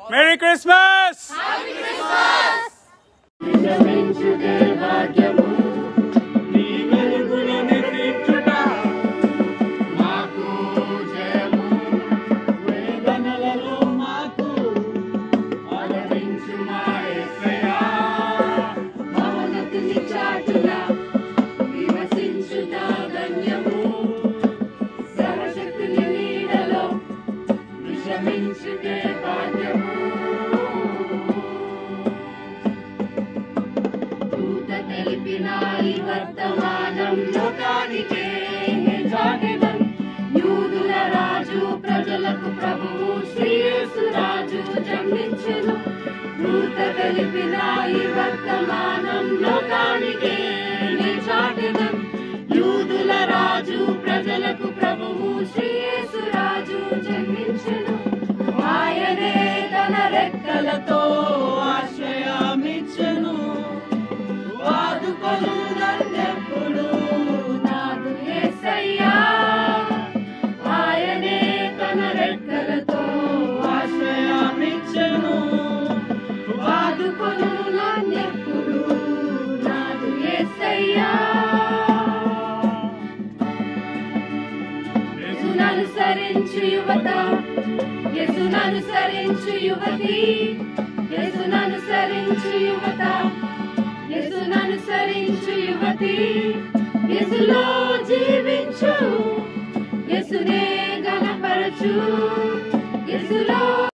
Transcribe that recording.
Merry Christmas! Happy Christmas! యూదుల రాజు ప్రజలకు ప్రభువు శ్రీ యేసు రాజు జన్మించెను. దూత తెలిపిన ఈ వర్తమానం లోకానికే నే చాటెదన్. యూదుల రాజు ప్రజలకు ప్రభువు శ్రీ యేసు రాజు జన్మించెను. ఆయనే తన రెక్కలతో ఆశ్రయమిచ్చెను. ఆదుకొను నన్నెప్పుడు నాదు యేసయ్యా. ఆయనే తన రెక్కలతో ఆశ్రయమిచ్చెను. ఆదుకొను నన్నెప్పుడు నాదు యేసయ్యా. యేసుననుసరించు యువత, యేసుననుసరించు యువతి, యేసుననుసరించు యువత, యేసుననుసరించు యువతి, యేసులో జీవించు, యేసునే ఘనపరచు, యేసులో